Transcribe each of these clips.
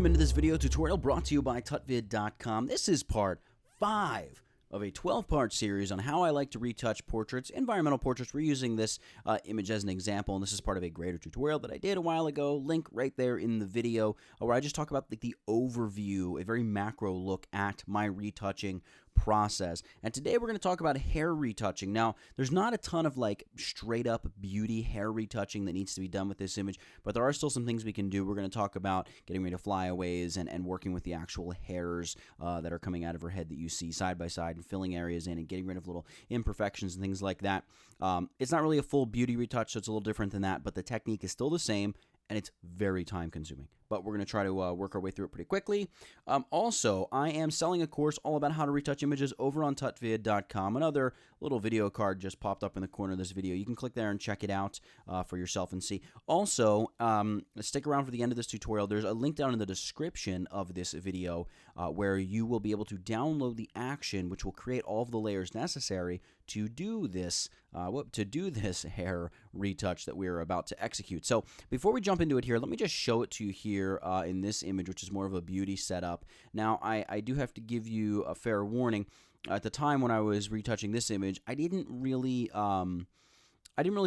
Welcome into this video tutorial brought to you by tutvid.com. This is part 5 of a 12-part series on how I like to retouch portraits, environmental portraits. We're using this image as an example, and this is part of a greater tutorial that I did a while ago. Link right there in the video where I just talk about the overview, a very macro look at my retouching process. And today we're going to talk about hair retouching. Now, there's not a ton of straight up beauty hair retouching that needs to be done with this image, but there are still some things we can do. We're going to talk about getting rid of flyaways and working with the actual hairs that are coming out of her head that you see side by side and filling areas in and getting rid of little imperfections and things like that. It's not really a full beauty retouch, so it's a little different than that, but the technique is still the same, and it's very time consuming. But we're going to try to work our way through it pretty quickly. Also, I am selling a course all about how to retouch images over on tutvid.com. Another little video card just popped up in the corner of this video. You can click there and check it out for yourself and see. Also, stick around for the end of this tutorial. There's a link down in the description of this video where you will be able to download the action which will create all of the layers necessary to do this hair retouch that we're about to execute. So before we jump into it here, let me just show it to you here in this image, which is more of a beauty setup. Now, I do have to give you a fair warning. At the time when I was retouching this image, I didn't really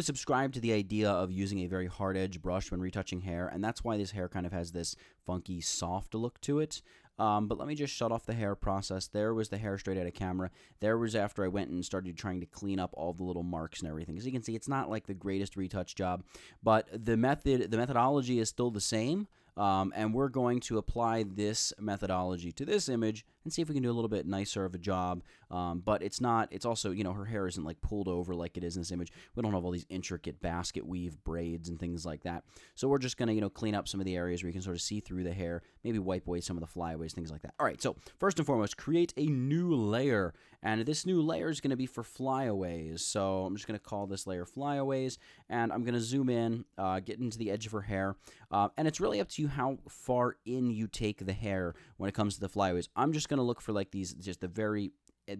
subscribe to the idea of using a very hard edge brush when retouching hair, and that's why this hair kind of has this funky, soft look to it. But let me just shut off the hair process. There was the hair straight out of camera. There was after I went and started trying to clean up all the little marks and everything. As you can see, it's not like the greatest retouch job, but the methodology is still the same. And we're going to apply this methodology to this image and see if we can do a little bit nicer of a job. But it's also, her hair isn't like pulled over like it is in this image. We don't have all these intricate basket weave braids and things like that. So we're just going to, clean up some of the areas where you can sort of see through the hair, maybe wipe away some of the flyaways, things like that. All right, so first and foremost, create a new layer. And this new layer is going to be for flyaways. So I'm just going to call this layer flyaways, and I'm going to zoom in, get into the edge of her hair. And it's really up to you how far in you take the hair when it comes to the flyaways. I'm just going to look for these, just the very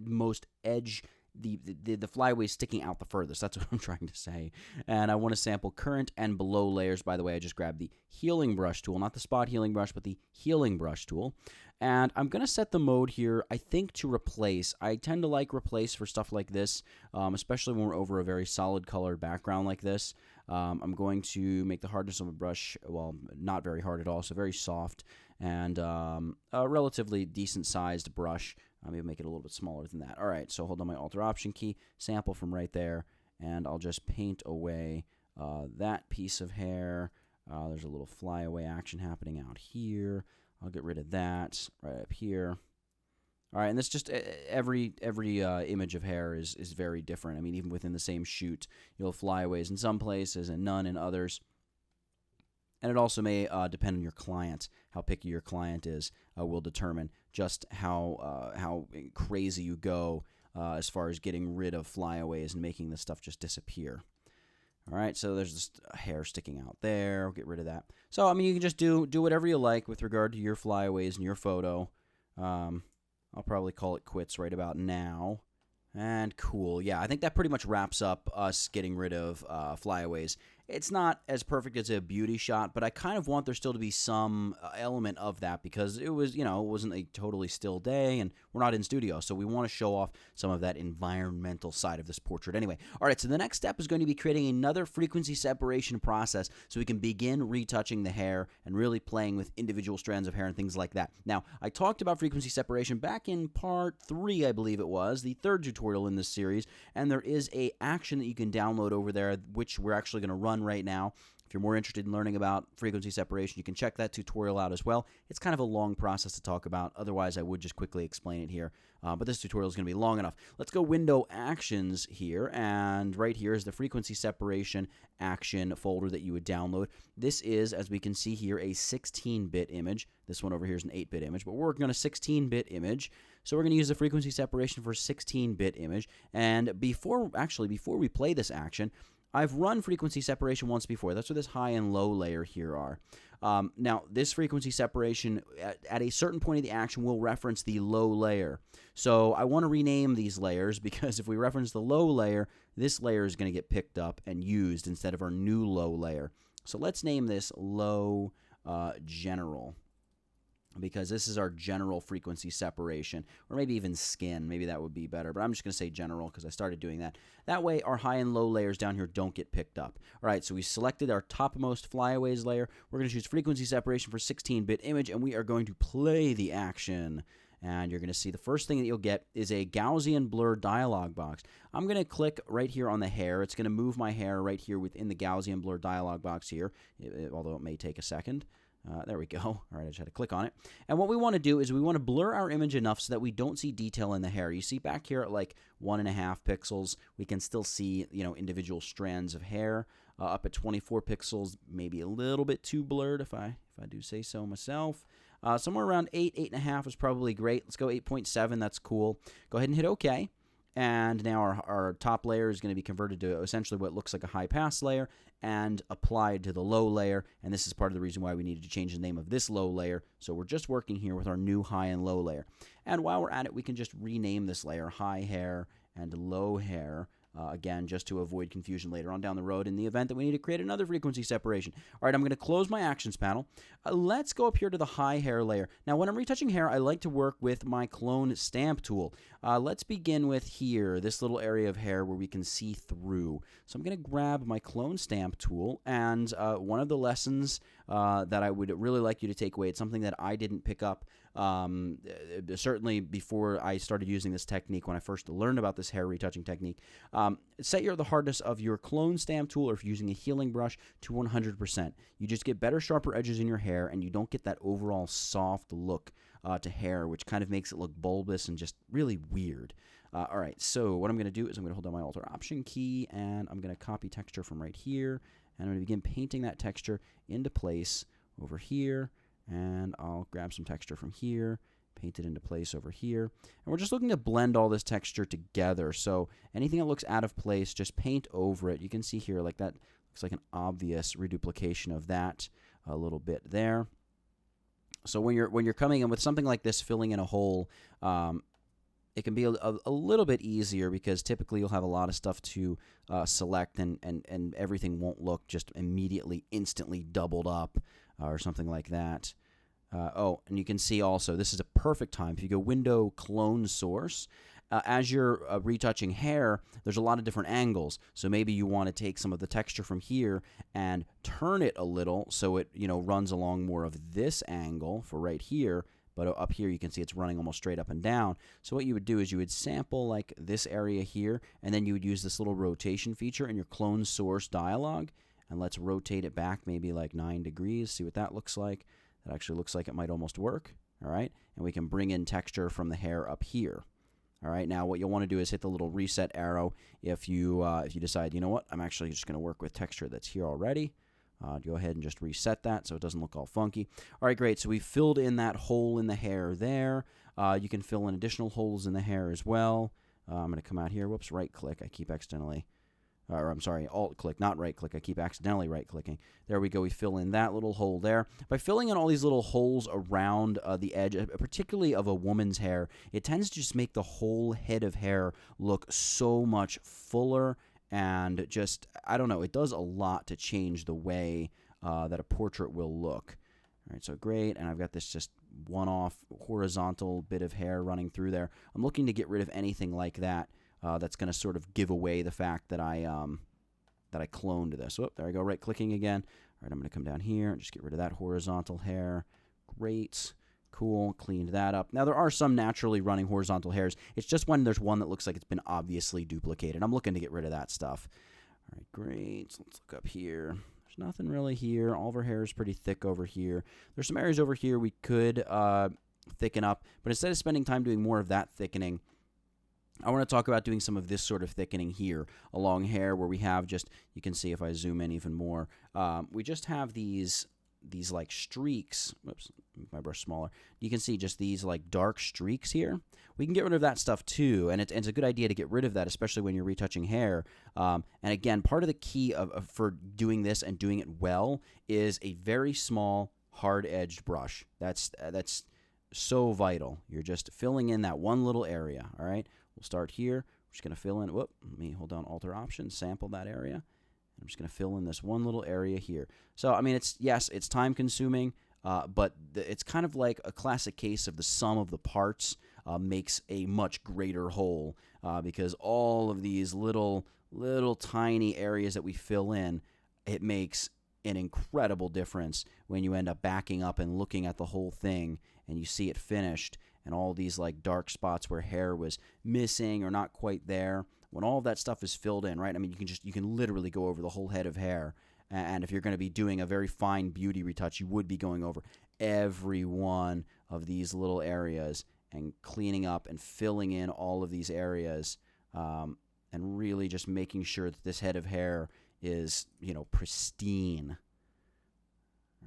most edge, the flyaways sticking out the furthest. That's what I'm trying to say. And I want to sample current and below layers. By the way, I just grabbed the healing brush tool, not the spot healing brush, but the healing brush tool. And I'm going to set the mode here, I think, to replace. I tend to like replace for stuff like this, especially when we're over a very solid colored background like this. I'm going to make the hardness of a brush, well, not very hard at all, so very soft, and a relatively decent sized brush. Maybe make it a little bit smaller than that. All right, so hold on my Alt or Option key, sample from right there, and I'll just paint away that piece of hair. There's a little flyaway action happening out here. I'll get rid of that right up here. All right, and that's just every image of hair is very different. I mean, even within the same shoot, you'll have flyaways in some places and none in others. And it also may depend on your client. How picky your client is will determine just how crazy you go as far as getting rid of flyaways and making this stuff just disappear. All right, so there's just hair sticking out there. I'll get rid of that. So, I mean, you can just do whatever you like with regard to your flyaways in your photo. I'll probably call it quits right about now. And cool. Yeah, I think that pretty much wraps up us getting rid of flyaways. It's not as perfect as a beauty shot, but I kind of want there still to be some element of that because it was, it wasn't a totally still day and we're not in studio. So we want to show off some of that environmental side of this portrait anyway. All right, so the next step is going to be creating another frequency separation process so we can begin retouching the hair and really playing with individual strands of hair and things like that. Now, I talked about frequency separation back in part 3, I believe it was, the third tutorial in this series, and there is a action that you can download over there, which we're actually going to run right now. If you're more interested in learning about frequency separation, you can check that tutorial out as well. It's kind of a long process to talk about. Otherwise, I would just quickly explain it here. But this tutorial is going to be long enough. Let's go Window Actions here. And right here is the frequency separation action folder that you would download. This is, as we can see here, a 16-bit image. This one over here is an 8-bit image, but we're working on a 16-bit image. So we're going to use the frequency separation for a 16-bit image. And before we play this action, I've run frequency separation once before. That's what this high and low layer here are. Now, this frequency separation, at a certain point of the action, will reference the low layer. So I want to rename these layers because if we reference the low layer, this layer is going to get picked up and used instead of our new low layer. So let's name this low general. because this is our general frequency separation, or maybe even skin. Maybe that would be better, but I'm just going to say general because I started doing that. That way, our high and low layers down here don't get picked up. All right, so we selected our topmost flyaways layer. We're going to choose frequency separation for 16-bit image, and we are going to play the action. And you're going to see the first thing that you'll get is a Gaussian blur dialog box. I'm going to click right here on the hair. It's going to move my hair right here within the Gaussian blur dialog box here, although it may take a second. There we go. All right, I just had to click on it. And what we want to do is we want to blur our image enough so that we don't see detail in the hair. You see back here at like 1.5 pixels, we can still see, individual strands of hair. Up at 24 pixels, maybe a little bit too blurred if I do say so myself. Somewhere around 8.5 is probably great. Let's go 8.7. That's cool. Go ahead and hit OK. And now our top layer is going to be converted to essentially what looks like a high-pass layer and applied to the low layer. And this is part of the reason why we needed to change the name of this low layer. So we're just working here with our new high and low layer. And while we're at it, we can just rename this layer high hair and low hair. Again, just to avoid confusion later on down the road in the event that we need to create another frequency separation. All right, I'm going to close my actions panel. Let's go up here to the high hair layer. Now, when I'm retouching hair, I like to work with my clone stamp tool. Let's begin with here, this little area of hair where we can see through. So I'm going to grab my clone stamp tool, and one of the lessons that I would really like you to take away, it's something that I didn't pick up certainly before I started using this technique when I first learned about this hair retouching technique. Set the hardness of your clone stamp tool, or if you're using a healing brush, to 100%. You just get better, sharper edges in your hair, and you don't get that overall soft look to hair, which kind of makes it look bulbous and just really weird. All right, so what I'm going to do is I'm going to hold down my Alt-Option key, and I'm going to copy texture from right here, and I'm going to begin painting that texture into place over here. And I'll grab some texture from here, paint it into place over here. And we're just looking to blend all this texture together. So anything that looks out of place, just paint over it. You can see here, like that looks like an obvious reduplication of that a little bit there. So when you're coming in with something like this, filling in a hole, it can be a little bit easier because typically you'll have a lot of stuff to select, and everything won't look just immediately, instantly doubled up or something like that. And you can see also, this is a perfect time. If you go Window, Clone Source, as you're retouching hair, there's a lot of different angles. So maybe you want to take some of the texture from here and turn it a little so it runs along more of this angle for right here. But up here you can see it's running almost straight up and down. So what you would do is you would sample like this area here, and then you would use this little rotation feature in your Clone Source dialog. And let's rotate it back maybe like 9 degrees. See what that looks like. That actually looks like it might almost work. All right. And we can bring in texture from the hair up here. All right. Now what you'll want to do is hit the little reset arrow if you decide, you know what, I'm actually just going to work with texture that's here already. Go ahead and just reset that so it doesn't look all funky. All right, great. So we filled in that hole in the hair there. You can fill in additional holes in the hair as well. I'm going to come out here. Whoops, right-click. I keep accidentally... Alt-click, not right-click. I keep accidentally right-clicking. There we go. We fill in that little hole there. By filling in all these little holes around the edge, particularly of a woman's hair, it tends to just make the whole head of hair look so much fuller and just, I don't know, it does a lot to change the way that a portrait will look. All right, so great. And I've got this just one-off horizontal bit of hair running through there. I'm looking to get rid of anything like that. That's going to sort of give away the fact that I cloned this. Whoop, there I go, right-clicking again. All right, I'm going to come down here and just get rid of that horizontal hair. Great. Cool. Cleaned that up. Now, there are some naturally running horizontal hairs. It's just when there's one that looks like it's been obviously duplicated. I'm looking to get rid of that stuff. All right, great. So let's look up here. There's nothing really here. All of our hair is pretty thick over here. There's some areas over here we could thicken up, but instead of spending time doing more of that thickening, I want to talk about doing some of this sort of thickening here along hair where we have just, you can see if I zoom in even more, we just have these like streaks. Whoops, make my brush smaller. You can see just these like dark streaks here. We can get rid of that stuff too, and it's a good idea to get rid of that, especially when you're retouching hair. And again, part of the key for doing this and doing it well is a very small, hard-edged brush. That's so vital. You're just filling in that one little area, all right? We'll start here. We're just going to fill in, let me hold down Alt-Option, sample that area. I'm just going to fill in this one little area here. So, I mean, it's time-consuming. but it's kind of like a classic case of the sum of the parts makes a much greater whole, because all of these little tiny areas that we fill in, it makes an incredible difference when you end up backing up and looking at the whole thing and you see it finished, and all these like dark spots where hair was missing or not quite there. When all of that stuff is filled in, right? I mean, you can literally go over the whole head of hair. And if you're going to be doing a very fine beauty retouch, you would be going over every one of these little areas and cleaning up and filling in all of these areas, and really just making sure that this head of hair is, pristine.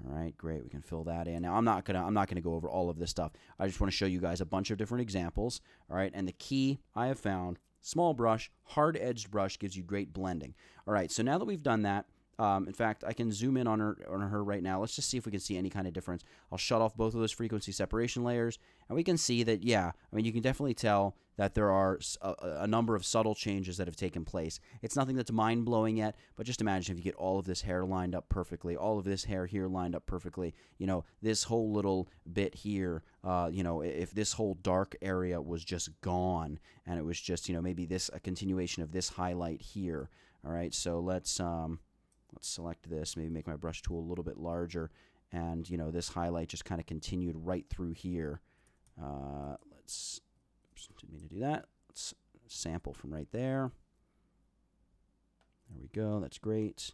All right, great. We can fill that in. Now, I'm not gonna go over all of this stuff. I just want to show you guys a bunch of different examples. All right, and the key I have found: small brush, hard-edged brush gives you great blending. All right, so now that we've done that. In fact, I can zoom in on her right now. Let's just see if we can see any kind of difference. I'll shut off both of those frequency separation layers, and we can see that, yeah, I mean, you can definitely tell that there are a number of subtle changes that have taken place. It's nothing that's mind-blowing yet, but just imagine if you get all of this hair lined up perfectly, all of this hair here lined up perfectly, this whole little bit here, if this whole dark area was just gone, and it was just, maybe a continuation of this highlight here. All right, so let's select this, maybe make my brush tool a little bit larger, and this highlight just kind of continued right through here. Oops, didn't mean to do that. Let's sample from right there. There we go, that's great.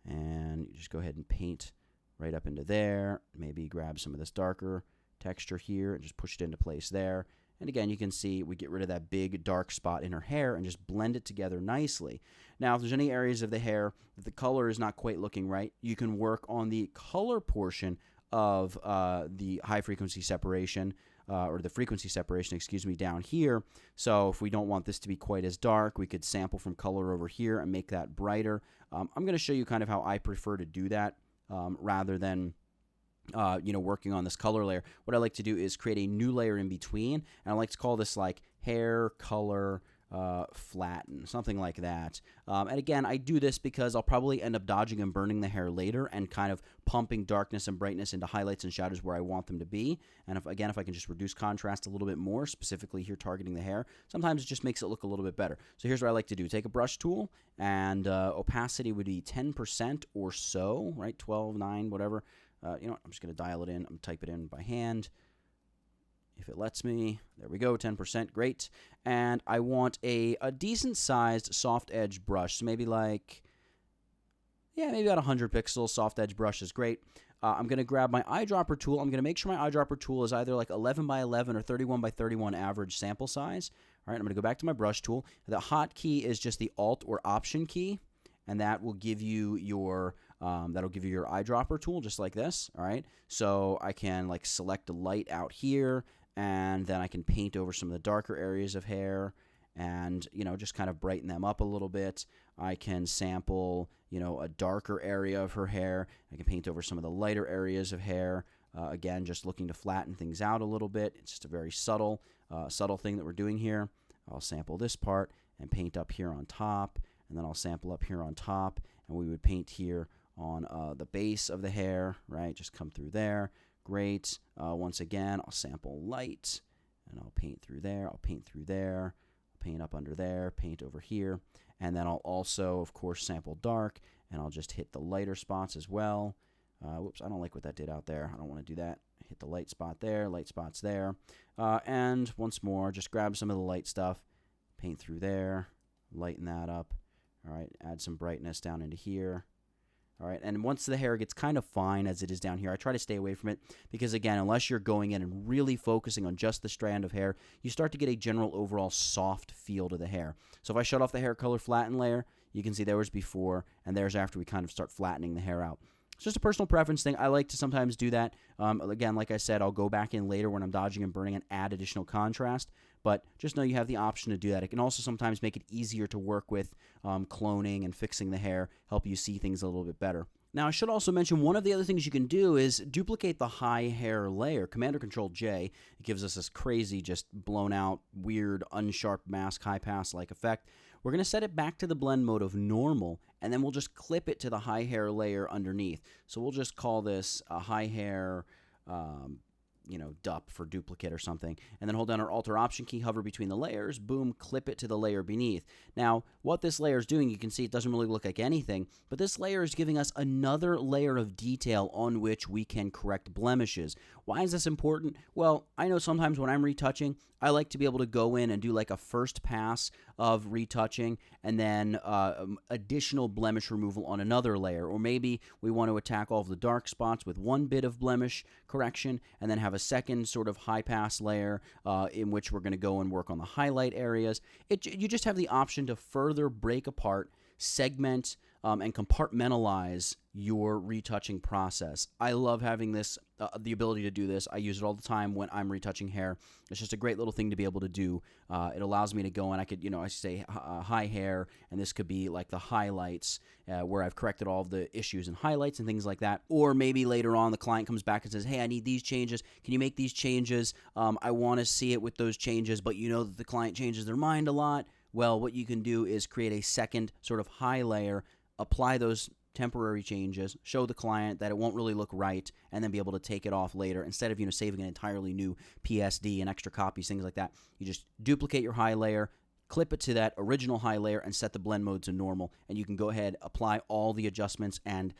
And you just go ahead and paint right up into there. Maybe grab some of this darker texture here and just push it into place there. And again, you can see we get rid of that big dark spot in her hair and just blend it together nicely. Now, if there's any areas of the hair that the color is not quite looking right, you can work on the color portion of the high frequency separation, or the frequency separation, down here. So if we don't want this to be quite as dark, we could sample from color over here and make that brighter. I'm going to show you kind of how I prefer to do that, rather than working on this color layer. What I like to do is create a new layer in between, and I like to call this like hair color flatten, something like that. And again, I do this because I'll probably end up dodging and burning the hair later and kind of pumping darkness and brightness into highlights and shadows where I want them to be. And if I can just reduce contrast a little bit more, specifically here targeting the hair, sometimes it just makes it look a little bit better. So here's what I like to do. Take a brush tool, and opacity would be 10% or so, right? 12, 9, whatever. I'm just going to dial it in. I'm going to type it in by hand. If it lets me. There we go, 10%, great. And I want a decent-sized soft edge brush. So maybe maybe about 100 pixels. Soft edge brush is great. I'm going to grab my eyedropper tool. I'm going to make sure my eyedropper tool is either like 11 by 11 or 31 by 31 average sample size. All right, I'm going to go back to my brush tool. The hotkey is just the Alt or Option key, and that will give you your eyedropper tool just like this. All right, so I can like select a light out here, and then I can paint over some of the darker areas of hair and, just kind of brighten them up a little bit. I can sample, a darker area of her hair. I can paint over some of the lighter areas of hair. Again, just looking to flatten things out a little bit. It's just a very subtle thing that we're doing here. I'll sample this part and paint up here on top, and then I'll sample up here on top, and we would paint here on the base of the hair, right? Just come through there. Great. Once again, I'll sample light, and I'll paint through there. I'll paint through there. I'll paint up under there. Paint over here. And then I'll also, of course, sample dark, and I'll just hit the lighter spots as well. Whoops, I don't like what that did out there. I don't want to do that. Hit the light spot there, light spots there. And once more, just grab some of the light stuff, paint through there, lighten that up. All right, add some brightness down into here. All right, and once the hair gets kind of fine as it is down here, I try to stay away from it because, again, unless you're going in and really focusing on just the strand of hair, you start to get a general overall soft feel to the hair. So if I shut off the hair color flatten layer, you can see there was before and there's after we kind of start flattening the hair out. It's just a personal preference thing. I like to sometimes do that. Again, like I said, I'll go back in later when I'm dodging and burning and add additional contrast. But just know you have the option to do that. It can also sometimes make it easier to work with cloning and fixing the hair, help you see things a little bit better. Now, I should also mention one of the other things you can do is duplicate the high hair layer. Command or Control J, it gives us this crazy, just blown out, weird, unsharp mask, high pass-like effect. we're going to set it back to the blend mode of normal, and then we'll just clip it to the high hair layer underneath. So we'll just call this a high hair, dup for duplicate or something, and then hold down our Alt or Option key, hover between the layers, boom, clip it to the layer beneath. Now, what this layer is doing, you can see it doesn't really look like anything, but this layer is giving us another layer of detail on which we can correct blemishes. Why is this important? Well, I know sometimes when I'm retouching, I like to be able to go in and do like a first pass of retouching and then additional blemish removal on another layer. Or maybe we want to attack all of the dark spots with one bit of blemish correction and then have a second sort of high pass layer in which we're going to go and work on the highlight areas. You just have the option to further break apart, segment, and compartmentalize your retouching process. I love having this, the ability to do this. I use it all the time when I'm retouching hair. It's just a great little thing to be able to do. It allows me to go and I could, I say high hair, and this could be like the highlights where I've corrected all of the issues and highlights and things like that. Or maybe later on the client comes back and says, hey, I need these changes. Can you make these changes? I want to see it with those changes, but you know that the client changes their mind a lot. Well, what you can do is create a second sort of high layer, apply those temporary changes, show the client that it won't really look right, and then be able to take it off later. Instead of saving an entirely new PSD and extra copies, things like that, you just duplicate your high layer, clip it to that original high layer, and set the blend mode to normal, and you can go ahead, apply all the adjustments and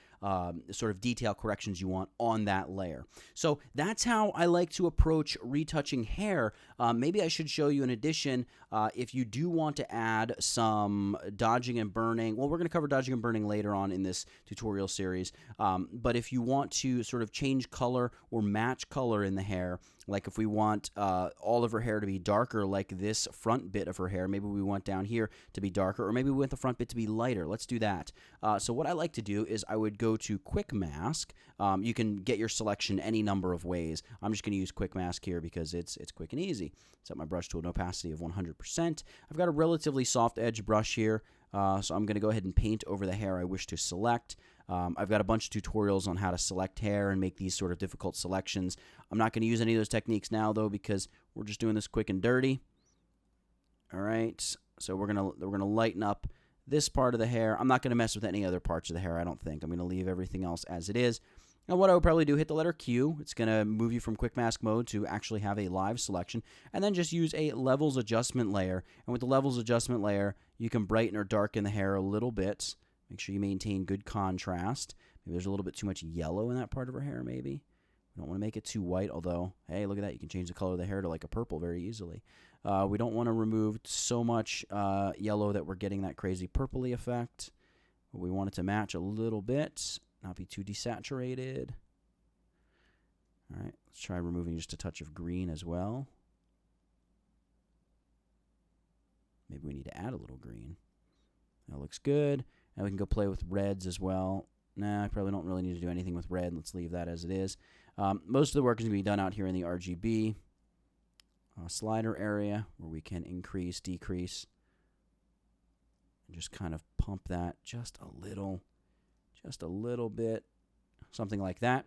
sort of detail corrections you want on that layer. So that's how I like to approach retouching hair. Maybe I should show you in addition, if you do want to add some dodging and burning. Well, we're going to cover dodging and burning later on in this tutorial series, but if you want to sort of change color or match color in the hair, like if we want all of her hair to be darker like this front bit of her hair, maybe we want down here to be darker, or maybe we want the front bit to be lighter. Let's do that. So what I like to do is I would go to Quick Mask. You can get your selection any number of ways. I'm just going to use Quick Mask here because it's quick and easy. Set my brush to an opacity of 100%. I've got a relatively soft edge brush here, so I'm going to go ahead and paint over the hair I wish to select. I've got a bunch of tutorials on how to select hair and make these sort of difficult selections. I'm not going to use any of those techniques now, though, because we're just doing this quick and dirty. All right, so we're gonna lighten up this part of the hair. I'm not going to mess with any other parts of the hair, I don't think. I'm going to leave everything else as it is. Now, what I would probably do, hit the letter Q. It's going to move you from quick mask mode to actually have a live selection, and then just use a levels adjustment layer. And with the levels adjustment layer, you can brighten or darken the hair a little bit. Make sure you maintain good contrast. Maybe there's a little bit too much yellow in that part of her hair, maybe. We don't want to make it too white, although, hey, look at that. You can change the color of the hair to like a purple very easily. We don't want to remove so much yellow that we're getting that crazy purpley effect. We want it to match a little bit, not be too desaturated. All right, let's try removing just a touch of green as well. Maybe we need to add a little green. That looks good. And we can go play with reds as well. Nah, I probably don't really need to do anything with red. Let's leave that as it is. Most of the work is going to be done out here in the RGB slider area where we can increase, decrease, and just kind of pump that just a little bit, something like that.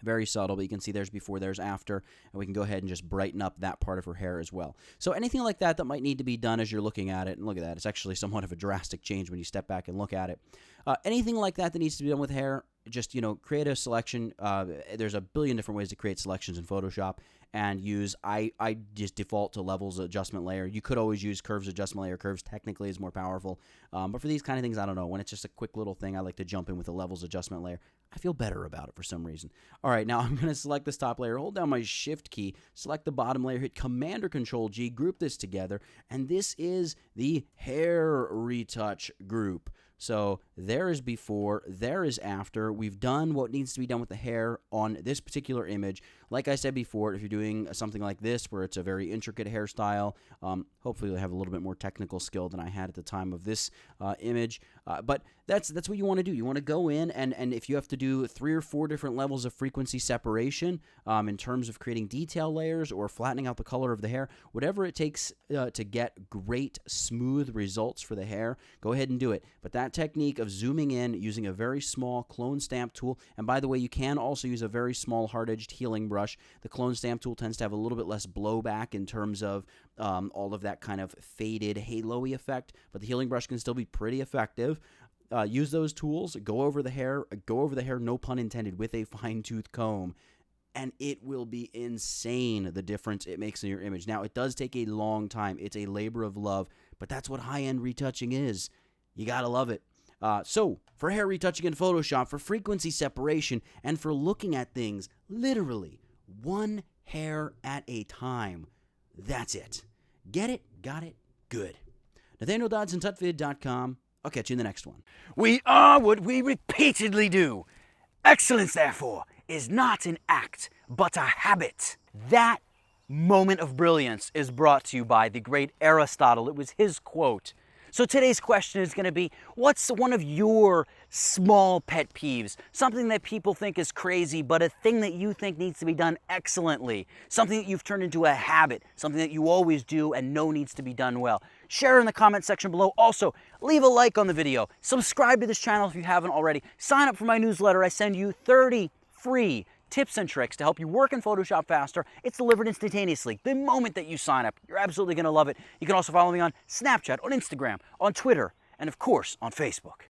Very subtle, but you can see there's before, there's after, and we can go ahead and just brighten up that part of her hair as well. So anything like that that might need to be done as you're looking at it, and look at that, it's actually somewhat of a drastic change when you step back and look at it. Anything like that that needs to be done with hair, just, create a selection. There's a billion different ways to create selections in Photoshop, and use, I just default to levels adjustment layer. You could always use curves adjustment layer. Curves technically is more powerful, but for these kind of things, I don't know. When it's just a quick little thing, I like to jump in with a levels adjustment layer. I feel better about it for some reason. All right, now I'm going to select this top layer, hold down my Shift key, select the bottom layer, hit Command or Control G, group this together, and this is the hair retouch group. So there is before, there is after. We've done what needs to be done with the hair on this particular image. Like I said before, if you're doing something like this where it's a very intricate hairstyle, hopefully you'll have a little bit more technical skill than I had at the time of this image. But that's what you want to do. You want to go in, and if you have to do 3 or 4 different levels of frequency separation in terms of creating detail layers or flattening out the color of the hair, whatever it takes to get great, smooth results for the hair, go ahead and do it. But that technique of zooming in using a very small clone stamp tool, and by the way, you can also use a very small hard-edged healing brush. The clone stamp tool tends to have a little bit less blowback in terms of all of that kind of faded halo-y effect, but the healing brush can still be pretty effective. Use those tools, go over the hair, no pun intended, with a fine-tooth comb, and it will be insane the difference it makes in your image. Now, it does take a long time. It's a labor of love, but that's what high-end retouching is. You gotta love it. So, for hair retouching in Photoshop, for frequency separation, and for looking at things literally one hair at a time, that's it. Get it? Got it? Good. Nathaniel Dodson, tutvid.com. I'll catch you in the next one. We are what we repeatedly do. Excellence, therefore, is not an act, but a habit. That moment of brilliance is brought to you by the great Aristotle. It was his quote. So today's question is going to be, what's one of your small pet peeves? Something that people think is crazy, but a thing that you think needs to be done excellently. Something that you've turned into a habit. Something that you always do and know needs to be done well. Share in the comment section below. Also, leave a like on the video. Subscribe to this channel if you haven't already. Sign up for my newsletter. I send you 30 free tips and tricks to help you work in Photoshop faster. It's delivered instantaneously the moment that you sign up. You're absolutely going to love it. You can also follow me on Snapchat, on Instagram, on Twitter, and of course on Facebook.